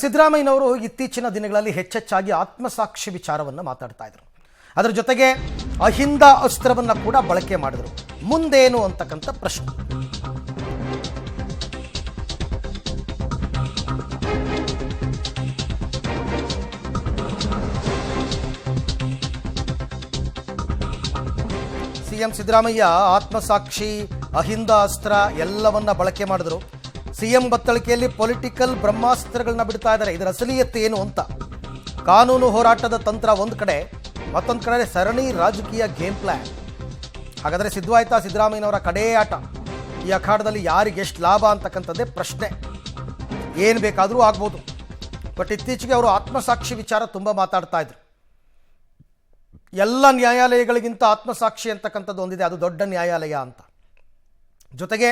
ಸಿದ್ದರಾಮಯ್ಯನವರು ಇತ್ತೀಚಿನ ದಿನಗಳಲ್ಲಿ ಹೆಚ್ಚೆಚ್ಚಾಗಿ ಆತ್ಮಸಾಕ್ಷಿ ವಿಚಾರವನ್ನು ಮಾತಾಡ್ತಾ ಇದ್ರು. ಅದರ ಜೊತೆಗೆ ಅಹಿಂದ ಅಸ್ತ್ರವನ್ನು ಕೂಡ ಬಳಕೆ ಮಾಡಿದ್ರು. ಮುಂದೇನು ಅಂತಕ್ಕಂಥ ಪ್ರಶ್ನೆ. ಸಿಎಂ ಸಿದ್ದರಾಮಯ್ಯ ಆತ್ಮಸಾಕ್ಷಿ, ಅಹಿಂದ ಅಸ್ತ್ರ ಎಲ್ಲವನ್ನ ಬಳಕೆ ಮಾಡಿದ್ರು. ಸಿಎಂ ಬತ್ತಳಿಕೆಯಲ್ಲಿ ಪೊಲಿಟಿಕಲ್ ಬ್ರಹ್ಮಾಸ್ತ್ರಗಳನ್ನ ಬಿಡ್ತಾ ಇದ್ದಾರೆ. ಇದರ ಅಸಲಿಯತ್ತೆ ಏನು ಅಂತ. ಕಾನೂನು ಹೋರಾಟದ ತಂತ್ರ ಒಂದು ಕಡೆ, ಮತ್ತೊಂದು ಕಡೆ ಸರಣಿ ರಾಜಕೀಯ ಗೇಮ್ ಪ್ಲಾನ್. ಹಾಗಾದರೆ ಸಿದ್ಧವಾಯ್ತಾ ಸಿದ್ದರಾಮಯ್ಯನವರ ಕಡೇ ಆಟ? ಈ ಅಖಾಡದಲ್ಲಿ ಯಾರಿಗೆ ಎಷ್ಟು ಲಾಭ ಅಂತಕ್ಕಂಥದ್ದೇ ಪ್ರಶ್ನೆ. ಏನು ಬೇಕಾದರೂ ಆಗ್ಬೋದು. ಬಟ್ ಇತ್ತೀಚೆಗೆ ಅವರು ಆತ್ಮಸಾಕ್ಷಿ ವಿಚಾರ ತುಂಬ ಮಾತಾಡ್ತಾ ಇದ್ರು. ಎಲ್ಲ ನ್ಯಾಯಾಲಯಗಳಿಗಿಂತ ಆತ್ಮಸಾಕ್ಷಿ ಅಂತಕ್ಕಂಥದ್ದು ಒಂದಿದೆ, ಅದು ದೊಡ್ಡ ನ್ಯಾಯಾಲಯ ಅಂತ. ಜೊತೆಗೆ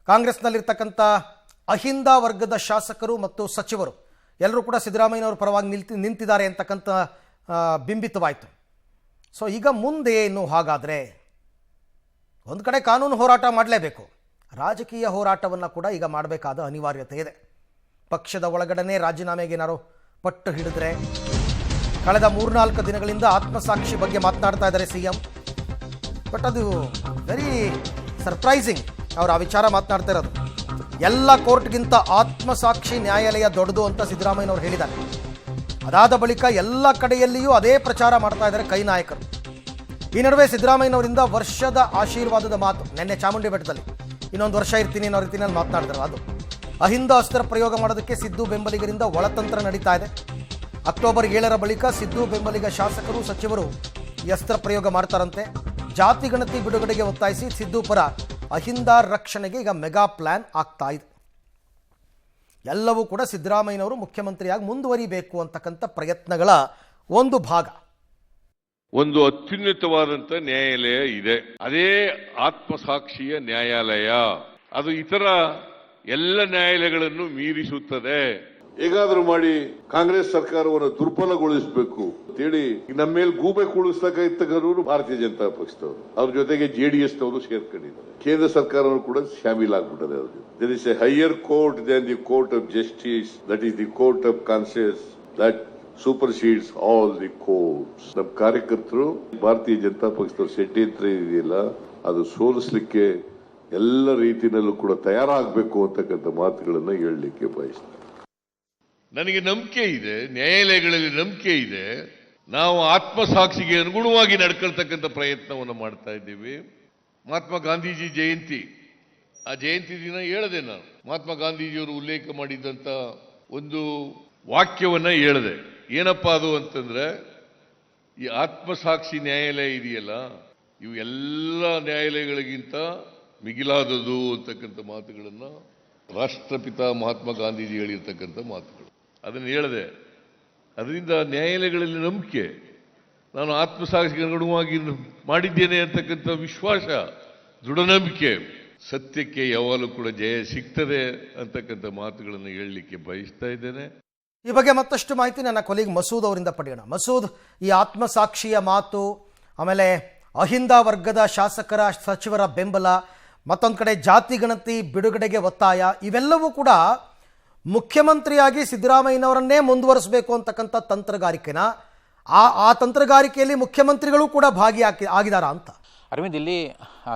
ಕಾಂಗ್ರೆಸ್ನಲ್ಲಿರ್ತಕ್ಕಂಥ ಅಹಿಂದ ವರ್ಗದ ಶಾಸಕರು ಮತ್ತು ಸಚಿವರು ಎಲ್ಲರೂ ಕೂಡ ಸಿದ್ದರಾಮಯ್ಯನವರ ಪರವಾಗಿ ನಿಂತಿದ್ದಾರೆ ಅಂತಕ್ಕಂಥ ಬಿಂಬಿತವಾಯಿತು. ಸೊ ಈಗ ಮುಂದೆ ಏನು? ಹಾಗಾದರೆ ಒಂದು ಕಡೆ ಕಾನೂನು ಹೋರಾಟ ಮಾಡಲೇಬೇಕು, ರಾಜಕೀಯ ಹೋರಾಟವನ್ನು ಕೂಡ ಈಗ ಮಾಡಬೇಕಾದ ಅನಿವಾರ್ಯತೆ ಇದೆ. ಪಕ್ಷದ ಒಳಗಡೆ ರಾಜೀನಾಮೆಗೆ ಏನಾರು ಪಟ್ಟು ಹಿಡಿದ್ರೆ, ಕಳೆದ 3-4 ದಿನಗಳಿಂದ ಆತ್ಮಸಾಕ್ಷಿ ಬಗ್ಗೆ ಮಾತನಾಡ್ತಾ ಇದ್ದಾರೆ ಸಿಎಂ. ಬಟ್ ಅದು ವೆರಿ ಸರ್ಪ್ರೈಸಿಂಗ್. ಅವರು ಆ ವಿಚಾರ ಮಾತನಾಡ್ತಾ ಇರೋದು. ಎಲ್ಲ ಕೋರ್ಟ್ಗಿಂತ ಆತ್ಮಸಾಕ್ಷಿ ನ್ಯಾಯಾಲಯ ದೊಡ್ಡದು ಅಂತ ಸಿದ್ದರಾಮಯ್ಯನವರು ಹೇಳಿದ್ದಾರೆ. ಅದಾದ ಬಳಿಕ ಎಲ್ಲ ಕಡೆಯಲ್ಲಿಯೂ ಅದೇ ಪ್ರಚಾರ ಮಾಡ್ತಾ ಇದ್ದಾರೆ ಕೈ ನಾಯಕರು. ಈ ನಡುವೆ ಸಿದ್ದರಾಮಯ್ಯನವರಿಂದ ವರ್ಷದ ಆಶೀರ್ವಾದದ ಮಾತು ನಿನ್ನೆ ಚಾಮುಂಡಿ ಬೆಟ್ಟದಲ್ಲಿ, ಇನ್ನೊಂದು ವರ್ಷ ಇರ್ತೀನಿ ಅಲ್ಲಿ ಮಾತನಾಡಿದ್ರು. ಅದು ಅಹಿಂದ ಅಸ್ತ್ರ ಪ್ರಯೋಗ ಮಾಡೋದಕ್ಕೆ ಸಿದ್ದು ಬೆಂಬಲಿಗರಿಂದ ಒಳತಂತ್ರ ನಡೀತಾ ಇದೆ. ಅಕ್ಟೋಬರ್ 7ರ ಬಳಿಕ ಸಿದ್ದು ಬೆಂಬಲಿಗ ಶಾಸಕರು, ಸಚಿವರು ಈ ಅಸ್ತ್ರ ಪ್ರಯೋಗ ಮಾಡ್ತಾರಂತೆ. ಜಾತಿ ಗಣತಿ ಬಿಡುಗಡೆಗೆ ಒತ್ತಾಯಿಸಿ ಸಿದ್ದು ಪರ ಅಹಿಂದ ರಕ್ಷಣೆಗೆ ಈಗ ಮೆಗಾ ಪ್ಲಾನ್ ಆಗ್ತಾ ಇದೆ. ಎಲ್ಲವೂ ಕೂಡ ಸಿದ್ದರಾಮಯ್ಯನವರು ಮುಖ್ಯಮಂತ್ರಿಯಾಗಿ ಮುಂದುವರಿಬೇಕು ಅಂತಕ್ಕಂಥ ಪ್ರಯತ್ನಗಳ ಒಂದು ಭಾಗ. ಒಂದು ಅತ್ಯುನ್ನತವಾದಂತ ನ್ಯಾಯಾಲಯ ಇದೆ, ಅದೇ ಆತ್ಮಸಾಕ್ಷಿಯ ನ್ಯಾಯಾಲಯ. ಅದು ಇತರ ಎಲ್ಲ ನ್ಯಾಯಾಲಯಗಳನ್ನು ಮೀರಿಸುತ್ತದೆ. ಹೇಗಾದ್ರೂ ಮಾಡಿ ಕಾಂಗ್ರೆಸ್ ಸರ್ಕಾರವನ್ನು ದುರ್ಬಲಗೊಳಿಸಬೇಕು ಅಂತೇಳಿ ನಮ್ಮ ಮೇಲೆ ಗೂಬೆ ಕೂಡಿಸ್ತಕ್ಕಂಥವರು ಭಾರತೀಯ ಜನತಾ ಪಕ್ಷದವರು, ಅವ್ರ ಜೊತೆಗೆ JDS ನವರು ಸೇರ್ಕೊಂಡಿದ್ದಾರೆ. ಕೇಂದ್ರ ಸರ್ಕಾರವನ್ನು ಕೂಡ ಶಾಮೀಲಾಗ್ಬಿಟ್ಟದೆ. ಅವ್ರಿಗೆ there is a higher court then the court of justice, that is the court of conscience that supersedes all the courts. ನಮ್ಮ ಕಾರ್ಯಕರ್ತರು ಭಾರತೀಯ ಜನತಾ ಪಕ್ಷದವ್ರ ಷಡ್ಯಂತ್ರ ಇದೆಯಲ್ಲ, ಅದು ಸೋಲಿಸಲಿಕ್ಕೆ ಎಲ್ಲ ರೀತಿಯಲ್ಲೂ ಕೂಡ ತಯಾರಾಗಬೇಕು ಅಂತಕ್ಕಂಥ ಮಾತುಗಳನ್ನ ಹೇಳಲಿಕ್ಕೆ ಬಯಸ್ತಾರೆ. ನನಗೆ ನಂಬಿಕೆ ಇದೆ, ನ್ಯಾಯಾಲಯಗಳಲ್ಲಿ ನಂಬಿಕೆ ಇದೆ. ನಾವು ಆತ್ಮಸಾಕ್ಷಿಗೆ ಅನುಗುಣವಾಗಿ ನಡ್ಕೊಳ್ತಕ್ಕಂಥ ಪ್ರಯತ್ನವನ್ನು ಮಾಡ್ತಾ ಇದ್ದೀವಿ. ಮಹಾತ್ಮ ಗಾಂಧೀಜಿ ಜಯಂತಿ, ಆ ಜಯಂತಿ ದಿನ ಹೇಳಿದೆ ನಾನು. ಮಹಾತ್ಮ ಗಾಂಧೀಜಿಯವರು ಉಲ್ಲೇಖ ಮಾಡಿದಂತ ಒಂದು ವಾಕ್ಯವನ್ನ ಹೇಳಿದೆ. ಏನಪ್ಪಾ ಅದು ಅಂತಂದ್ರೆ, ಈ ಆತ್ಮಸಾಕ್ಷಿ ನ್ಯಾಯಾಲಯ ಇದೆಯಲ್ಲ, ಇವು ಎಲ್ಲ ನ್ಯಾಯಾಲಯಗಳಿಗಿಂತ ಮಿಗಿಲಾದದು ಅಂತಕ್ಕಂಥ ಮಾತುಗಳನ್ನ ರಾಷ್ಟ್ರಪಿತ ಮಹಾತ್ಮ ಗಾಂಧೀಜಿ ಹೇಳಿರ್ತಕ್ಕಂಥ ಮಾತುಗಳು, ಅದನ್ನು ಹೇಳಿದೆ. ಅದರಿಂದ ನ್ಯಾಯಾಲಯಗಳಲ್ಲಿ ನಂಬಿಕೆ, ನಾನು ಆತ್ಮಸಾಕ್ಷಿಗೆ ಅನುಗುಣವಾಗಿ ಮಾಡಿದ್ದೇನೆ ಅಂತಕ್ಕಂಥ ವಿಶ್ವಾಸ, ದೃಢ ನಂಬಿಕೆ, ಸತ್ಯಕ್ಕೆ ಯಾವಾಗಲೂ ಕೂಡ ಜಯ ಸಿಗ್ತದೆ ಅಂತಕ್ಕಂಥ ಮಾತುಗಳನ್ನು ಹೇಳಲಿಕ್ಕೆ ಬಯಸ್ತಾ ಇದ್ದೇನೆ. ಈ ಬಗ್ಗೆ ಮತ್ತಷ್ಟು ಮಾಹಿತಿ ನನ್ನ ಕೊಲೀಗ್ ಮಸೂದ್ ಅವರಿಂದ ಪಡೆಯೋಣ. ಮಸೂದ್, ಈ ಆತ್ಮಸಾಕ್ಷಿಯ ಮಾತು, ಆಮೇಲೆ ಅಹಿಂದ ವರ್ಗದ ಶಾಸಕರ ಸಚಿವರ ಬೆಂಬಲ, ಮತ್ತೊಂದು ಕಡೆ ಜಾತಿ ಗಣತಿ ಬಿಡುಗಡೆಗೆ ಒತ್ತಾಯ, ಇವೆಲ್ಲವೂ ಕೂಡ ಮುಖ್ಯಮಂತ್ರಿಯಾಗಿ ಸಿದ್ದರಾಮಯ್ಯನವರನ್ನೇ ಮುಂದುವರಿಸಬೇಕು ಅಂತಕ್ಕಂಥ ತಂತ್ರಗಾರಿಕೆನ, ಆ ತಂತ್ರಗಾರಿಕೆಯಲ್ಲಿ ಮುಖ್ಯಮಂತ್ರಿಗಳು ಕೂಡ ಆಗಿದಾರಾ ಅಂತ? ಅರವಿಂದ್, ಇಲ್ಲಿ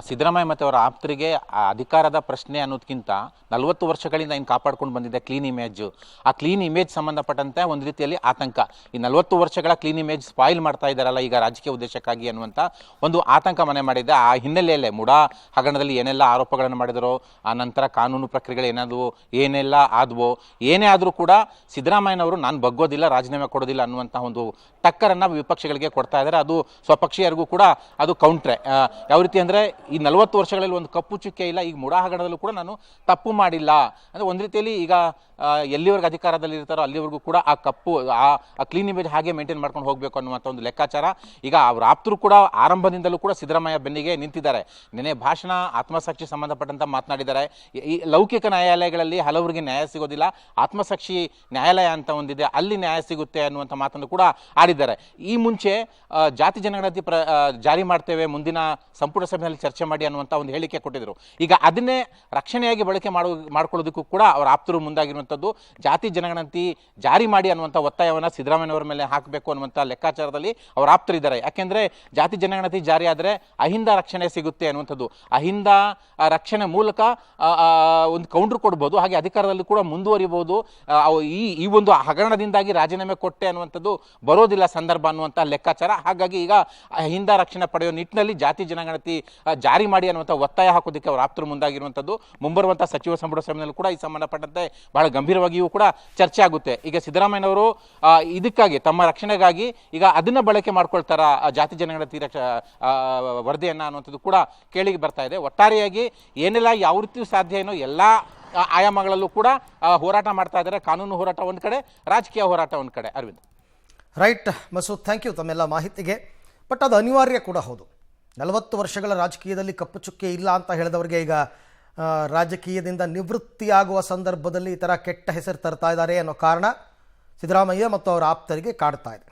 ಸಿದ್ದರಾಮಯ್ಯ ಮತ್ತು ಅವರ ಆಪ್ತರಿಗೆ ಅಧಿಕಾರದ ಪ್ರಶ್ನೆ ಅನ್ನೋದಕ್ಕಿಂತ 40 ವರ್ಷಗಳಿಂದ ಏನು ಕಾಪಾಡ್ಕೊಂಡು ಬಂದಿದೆ ಕ್ಲೀನ್ ಇಮೇಜ್, ಆ ಕ್ಲೀನ್ ಇಮೇಜ್ ಸಂಬಂಧಪಟ್ಟಂತೆ ಒಂದು ರೀತಿಯಲ್ಲಿ ಆತಂಕ. ಈ 40 ವರ್ಷಗಳ ಕ್ಲೀನ್ ಇಮೇಜ್ ಸ್ಪಾಯಿಲ್ ಮಾಡ್ತಾ ಇದ್ದಾರಲ್ಲ ಈಗ ರಾಜಕೀಯ ಉದ್ದೇಶಕ್ಕಾಗಿ ಅನ್ನುವಂಥ ಒಂದು ಆತಂಕ ಮನೆ ಮಾಡಿದೆ. ಆ ಹಿನ್ನೆಲೆಯಲ್ಲೇ ಮುಡಾ ಹಗರಣದಲ್ಲಿ ಏನೆಲ್ಲ ಆರೋಪಗಳನ್ನು ಮಾಡಿದರೋ, ಆ ನಂತರ ಕಾನೂನು ಪ್ರಕ್ರಿಯೆಗಳು ಏನೆಲ್ಲ ಆದವೋ, ಏನೇ ಆದರೂ ಕೂಡ ಸಿದ್ದರಾಮಯ್ಯನವರು ನಾನು ಬಗ್ಗೋದಿಲ್ಲ, ರಾಜೀನಾಮೆ ಕೊಡೋದಿಲ್ಲ ಅನ್ನುವಂಥ ಒಂದು ಟಕ್ಕರನ್ನು ವಿಪಕ್ಷಗಳಿಗೆ ಕೊಡ್ತಾ ಇದ್ದಾರೆ. ಅದು ಸ್ವಪಕ್ಷೀಯರಿಗೂ ಕೂಡ ಅದು ಕೌಂಟ್ರೆ. ಯಾವ ರೀತಿ ಅಂದರೆ, ಈ 40 ವರ್ಷಗಳಲ್ಲಿ ಒಂದು ಕಪ್ಪು ಚುಕ್ಕೆ ಇಲ್ಲ. ಈಗ ಮುಡಾ ಹಗರಣದಲ್ಲೂ ಕೂಡ ನಾನು ತಪ್ಪು ಮಾಡಿಲ್ಲ ಅಂದರೆ ಒಂದು ರೀತಿಯಲ್ಲಿ ಈಗ ಎಲ್ಲಿವರೆಗೆ ಅಧಿಕಾರದಲ್ಲಿ ಇರ್ತಾರೋ ಅಲ್ಲಿವರೆಗೂ ಕೂಡ ಆ ಕಪ್ಪು, ಆ ಕ್ಲೀನ್ ಇಮೇಜ್ ಹಾಗೆ ಮೇಂಟೈನ್ ಮಾಡ್ಕೊಂಡು ಹೋಗಬೇಕು ಅನ್ನುವಂಥ ಒಂದು ಲೆಕ್ಕಾಚಾರ. ಈಗ ಅವ್ರ ಆಪ್ತರು ಕೂಡ ಆರಂಭದಿಂದಲೂ ಕೂಡ ಸಿದ್ದರಾಮಯ್ಯ ಬೆನ್ನಿಗೆ ನಿಂತಿದ್ದಾರೆ. ನಿನ್ನೆ ಭಾಷಣ ಆತ್ಮಸಾಕ್ಷಿ ಸಂಬಂಧಪಟ್ಟಂತ ಮಾತನಾಡಿದ್ದಾರೆ. ಈ ಲೌಕಿಕ ನ್ಯಾಯಾಲಯಗಳಲ್ಲಿ ಹಲವರಿಗೆ ನ್ಯಾಯ ಸಿಗೋದಿಲ್ಲ, ಆತ್ಮಸಾಕ್ಷಿ ನ್ಯಾಯಾಲಯ ಅಂತ ಒಂದಿದೆ, ಅಲ್ಲಿ ನ್ಯಾಯ ಸಿಗುತ್ತೆ ಅನ್ನುವಂಥ ಮಾತನ್ನು ಕೂಡ ಆಡಿದ್ದಾರೆ. ಈ ಮುಂಚೆ ಜಾತಿ ಜನಗಣತಿ ಜಾರಿ ಮಾಡ್ತೇವೆ, ಮುಂದಿನ ಸಂಪುಟ ಸಭೆಯಲ್ಲಿ ಚರ್ಚೆ ಮಾಡಿ ಅನ್ನುವಂಥ ಒಂದು ಹೇಳಿಕೆ ಕೊಟ್ಟಿದ್ರು. ಈಗ ಅದನ್ನೇ ರಕ್ಷಣೆಯಾಗಿ ಬಳಕೆ ಮಾಡ್ಕೊಳ್ಳೋದಕ್ಕೂ ಕೂಡ ಅವರ ಆಪ್ತರು ಮುಂದಾಗಿರುವಂಥದ್ದು. ಜಾತಿ ಜನಗಣತಿ ಜಾರಿ ಮಾಡಿ ಅನ್ನುವಂಥ ಒತ್ತಾಯವನ್ನು ಸಿದ್ದರಾಮಯ್ಯನವರ ಮೇಲೆ ಹಾಕಬೇಕು ಅನ್ನುವಂಥ ಲೆಕ್ಕಾಚಾರದಲ್ಲಿ ಅವರ ಆಪ್ತರಿದ್ದಾರೆ. ಯಾಕೆಂದರೆ ಜಾತಿ ಜನಗಣತಿ ಜಾರಿ ಆದರೆ ಅಹಿಂದ ರಕ್ಷಣೆ ಸಿಗುತ್ತೆ ಅನ್ನುವಂಥದ್ದು. ಅಹಿಂದ ರಕ್ಷಣೆ ಮೂಲಕ ಒಂದು ಕೌಂಟರ್ ಕೊಡ್ಬೋದು, ಹಾಗೆ ಅಧಿಕಾರದಲ್ಲಿ ಕೂಡ ಮುಂದುವರಿಬಹುದು. ಈ ಒಂದು ಹಗರಣದಿಂದಾಗಿ ರಾಜೀನಾಮೆ ಕೊಟ್ಟೆ ಅನ್ನುವಂಥದ್ದು ಬರೋದಿಲ್ಲ ಸಂದರ್ಭ ಅನ್ನುವಂಥ ಲೆಕ್ಕಾಚಾರ. ಹಾಗಾಗಿ ಈಗ ಅಹಿಂದ ರಕ್ಷಣೆ ಪಡೆಯುವ ನಿಟ್ಟಿನಲ್ಲಿ ಜಾತಿ ಜನಗಣತಿ ಜಾರಿ ಮಾಡಿ ಅನ್ನುವಂಥ ಒತ್ತಾಯ ಹಾಕೋದಕ್ಕೆ ಅವರು ಆಪ್ತರು ಮುಂದಾಗಿರುವಂಥದ್ದು. ಮುಂಬರುವಂಥ ಸಚಿವ ಸಂಪುಟ ಸಭೆಯಲ್ಲಿ ಕೂಡ ಈ ಸಂಬಂಧಪಟ್ಟಂತೆ ಬಹಳ ಗಂಭೀರವಾಗಿಯೂ ಕೂಡ ಚರ್ಚೆ ಆಗುತ್ತೆ. ಈಗ ಸಿದ್ದರಾಮಯ್ಯನವರು ಇದಕ್ಕಾಗಿ ತಮ್ಮ ರಕ್ಷಣೆಗಾಗಿ ಈಗ ಅದನ್ನ ಬಳಕೆ ಮಾಡ್ಕೊಳ್ತಾರ ಜಾತಿ ಜನಗಣತಿ ವರದಿಯನ್ನ ಅನ್ನುವಂಥದ್ದು ಕೂಡ ಕೇಳಿಗೆ ಬರ್ತಾ ಇದೆ. ಒಟ್ಟಾರೆಯಾಗಿ ಏನೆಲ್ಲ ಯಾವ ರೀತಿ ಸಾಧ್ಯ ಏನೋ ಎಲ್ಲ ಆಯಾಮಗಳಲ್ಲೂ ಕೂಡ ಹೋರಾಟ ಮಾಡ್ತಾ ಇದ್ದಾರೆ. ಕಾನೂನು ಹೋರಾಟ ಒಂದು ಕಡೆ, ರಾಜಕೀಯ ಹೋರಾಟ ಒಂದು ಕಡೆ. Arvind. Right Masood, thank you ತಮ್ಮೆಲ್ಲ ಮಾಹಿತಿಗೆ. ಬಟ್ ಅದು ಅನಿವಾರ್ಯ ಕೂಡ ಹೌದು. 40 ವರ್ಷಗಳ ರಾಜಕೀಯದಲ್ಲಿ ಕಪ್ಪು ಚುಕ್ಕೆ ಇಲ್ಲ ಅಂತ ಹೇಳಿದವರಿಗೆ ಈಗ ರಾಜಕೀಯದಿಂದ ನಿವೃತ್ತಿಯಾಗುವ ಸಂದರ್ಭದಲ್ಲಿ ಈ ಥರ ಕೆಟ್ಟ ಹೆಸರು ತರ್ತಾ ಇದ್ದಾರೆ ಅನ್ನೋ ಕಾರಣ ಸಿದ್ದರಾಮಯ್ಯ ಮತ್ತು ಅವರ ಆಪ್ತರಿಗೆ ಕಾಡ್ತಾ ಇದೆ.